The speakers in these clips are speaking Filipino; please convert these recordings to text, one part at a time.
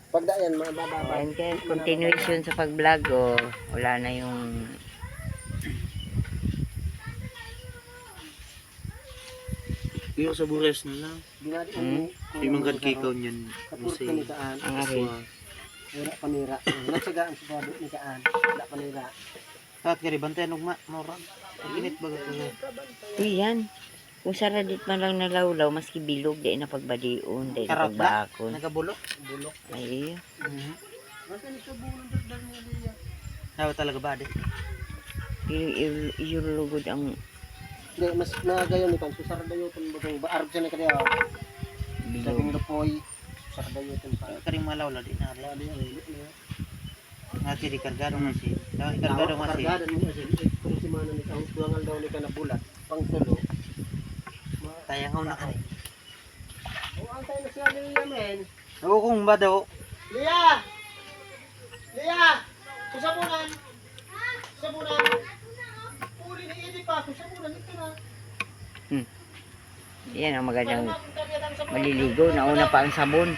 Pagda yan, mababa. Ayan guys, continuation sa pag-vlog. Oh. Wala na yung... Yung sa bures na lang. Yung mga kikaw niyan. Kapurot kanikaan. Ang ari. Wala panira. Natsagaan sa bado nikaan. Wala panira. Kat kari bantayan ugma mora. Init baga ko. Uy, yan. Kung saradit man lang nalawlaw, maski bilog, di na pagbadiun, di na pagbakon. Nagabulok? Bulok. Ay, Masa nito bulong dagdag niya diya. Hawa talaga ba di? yung lugod ang Hindi, mas nagayon ni kan susar dayoton bagong baarb siya na kaya. Sabing bilog. lupoy. Susar dayoton pa. Karing malawlaw di na. Wala din ang ulit na. Ngati di kargado nga si. Kargado nga si. Kargado mo kasi kung si mana ni ang tuangal daw ni kana bulat pang tulo. Tayangaw na kani. Oh, ang tayo na siya Lia men. Oo kung ba daw. Lia! Lia! Susabunan! Susabunan! Uli ni Idi pa, susabunan ito na. Yan ang magandang maliligo. Nauna pa ang sabon.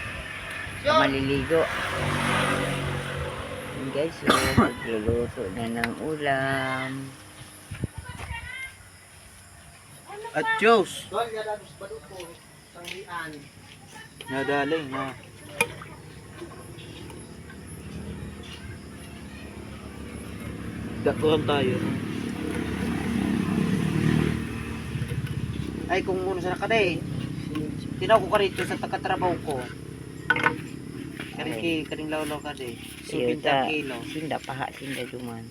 Sa maliligo. Yan guys, so, magluluto na ng ulam. At Diyos. Dol, ya dados badut ko. Sanglian. Nadaling na. Dakuhan tayo. Ay kung muna sa nakaday. Tinaw ko ka rito sa takatrabaho ko. Karing lawlaw ka de. Siyota, 70 kilo. sinda paha, sinda duman.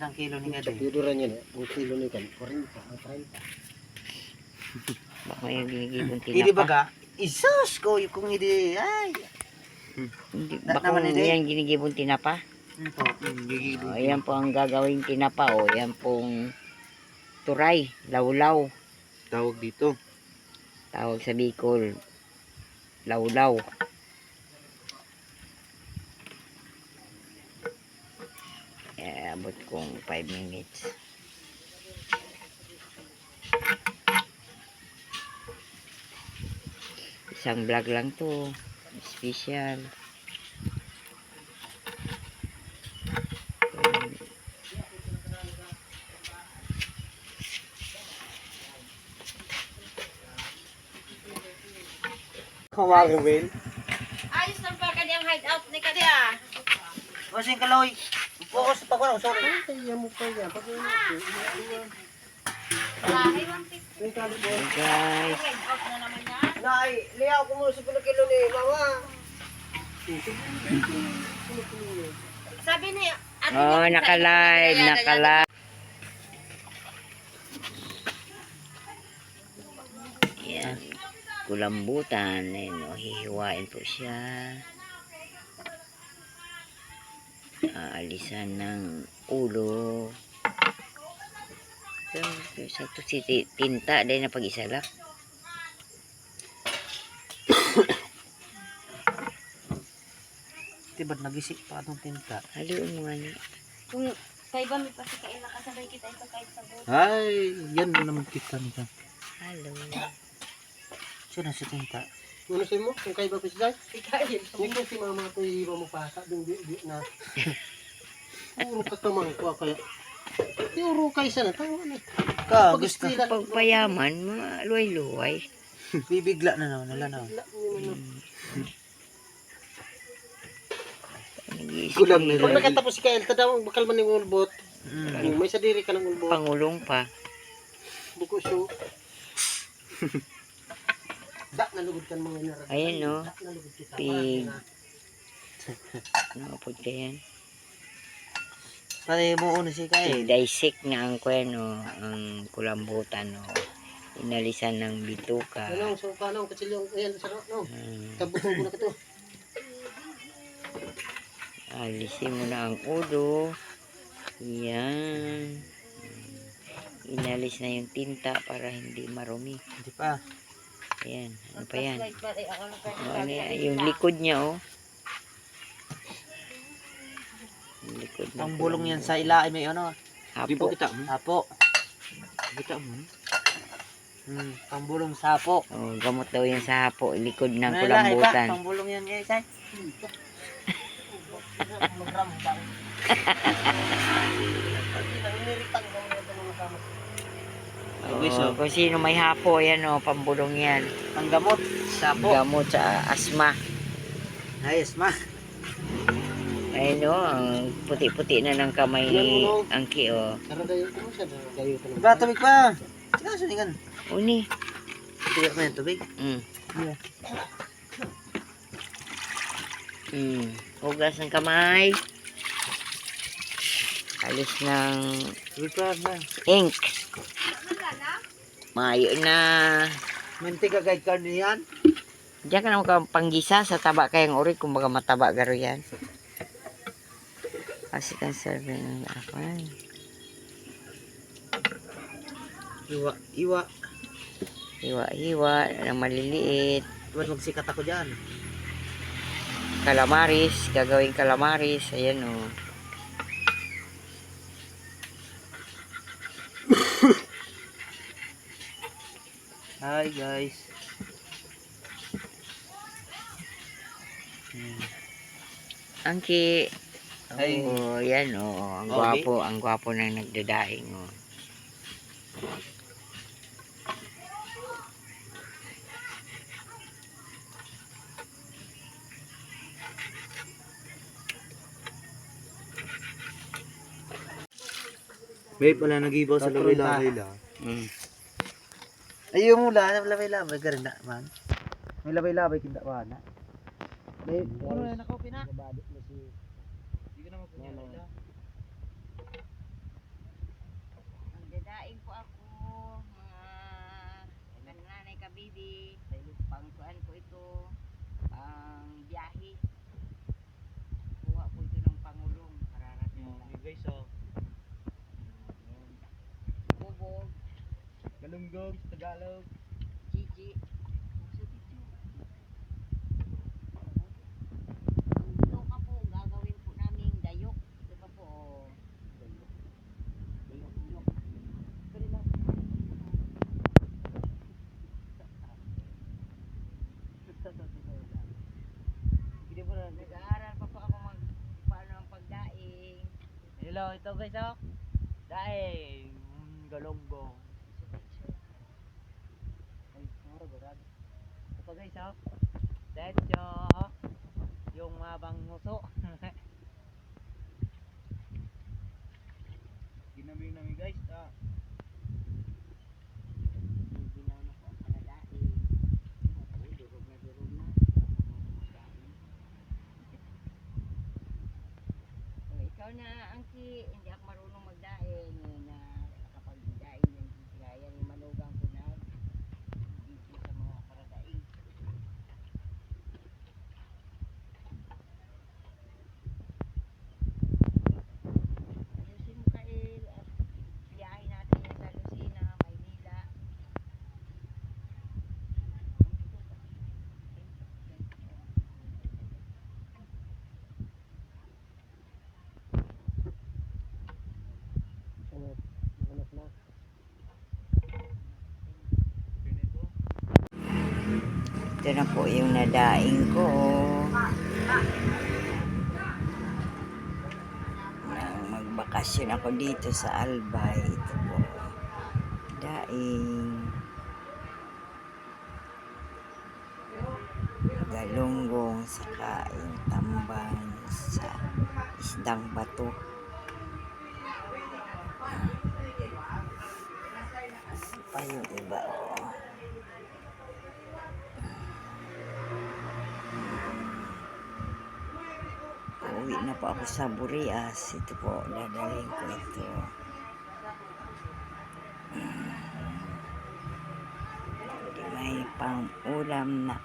70 kilo ni nga de. Yuduran niya, ang kilo ni kan 40 ang 30. Baka yung ginigibong Hindi tinapa. baga, isus ko kung hindi, ay. Hindi, Da- baka naman hindi. yan ginigibong tinapa. Ito, gigibong. Ayan po ang gagawing tinapa. O, yan pong turay, lawlaw. Tawag dito. Tawag sa Bicol, lawlaw. Abot kong 5 minutes. Isang vlog lang to. Special. Kawaga, Will. Ayos lang pa kanyang hideout ni Kadia. Masing kaloy. Focus pa ko, sorry. Kaya mo pa yan, pag Lahi, 150 yung kalo mo. Guys, hideout na naman yan. Nay, liyaw ko mo sa kilo ni mama. Sabi niya, oh, naka-live, naka-live. Yan, kulambutan. Ayan, oh, hihiwain po siya. Aalisan ng ulo. So, ito si tinta dahil na pag-isa lang. Diba't nagisik pa itong tinta. Haliun mo nga niya. Kung kay ba may pasikain nakasabay kita ito kahit sa buhay. Ay, yan mo naman kita nito. Hello. Siya na si tinta. Ano sa'yo mo? Kung kayo ba pisay? Ikain. Hindi ko si mama ko iba mo pasa. Di na. Puro katamang ko kaya. Puro kayo sana. Tawa na. Ka, gusto. Pagpayaman, mga luway-luway. Bibigla na naman, nala na. Kulang na Pag nakatapos si Kael, tadawang bakal man yung ulbot. May sadiri ka ng ulbot. Pangulong pa. Buko siyo. Da, nalugod kan mga naran. Ayan, no. Da, nalugod kita. Pig. Nakapod ka yan. Pati mo una si Kael. Dissect na ang kweno, ang kulambutan, no. Inalisan ng bituka. Ano, so paano, katsilyong, ayan, sarap, no. Hmm. Tabutong ko na kito. Alisin mo na ang ulo. Yan. Inalis na yung tinta para hindi marumi. Hindi pa. Ayan. Ano pa yan? Ano yan? Yung likod niya, oh. Yung likod na Ang bulong yan sa ilalim may ano. Hapo. Kita mo. Apo. Kita mo. Pambulong sapo. Oh, gamot daw yan sa hapo, likod ng May lahi ba? kulambutan. Pambulong yan guys ay. Magrambang. Nanginiripang ka mga mga kasama. Oh, kung sino may hapo, yan oh, pambulong yan. Ang gamot. Sapo. Gamot sa asma. Ayos ma. Ayun oh, ang puti-puti na ng kamay ni Angki oh. Pero dayo ko mo siya. Dayo ko Diba tubig pa? Sige suningan. Uni. Tiyak na yung tubig. Hugas ng kamay. Alis ng Tubig pa na. ink. Mayo na. Mantika guide card niyan. Diyan ka na panggisa sa taba kayang uri. Kung baga mataba garo yan. Kasi kang serving ng lapan. Iwa. Iwa. Hiwa-hiwa na maliliit. Ba't magsikat ako dyan? Calamaris. Gagawing calamaris. Ayan o. Hi guys. Angki. Ay. Oh, yan o. Ang Okay. gwapo. Ang gwapo na nagdadaing o. Babe, wala nag-ibaw sa laway-laway lang. Ayaw mo lang, labay-labay ka rin na, man. May labay-labay kinda ba na? Babe, ano na ako pina? Hindi ka na magpunya nila. Nagdadaing po ako. Mga nanay ka, baby. Pangkuan ko ito. Pang biyahe. Kuha ko ito ng pangulong. Kararating lang. Guys, oh. Bubog. Galunggong sa Tagalog. Gigi. Ito ka po, gagawin po namin dayok. Ito pa po. Dayok. Hindi mo na. Nag-aaral pa po ako paano ang pagdaing. Hello, ito guys, oh. Daing. Galunggong. Ay, maro garag. Ito guys, oh. Decho. Yung mabang nguso. Ginamig namin guys, ah. Ginawa po ang panadaing. Durog na durog na. Ikaw na, Angki, hindi ako marunong magdaing. Na nakapagdaing ng gaya ni manugang ko na dito sa mga paradaing. Ayusin mo kail at biyahe natin yan sa Lucena, Maynila. Anak na. Ito na po yung nadaing ko. Nang magbakasyon ako dito sa Albay. Ito po. Daing. Galunggong saka yung tambang sa isdang bato. Pa yung iba oh. Uwi na po ako sa Burias. Ito po, dadalhin ko ito. May pang ulam na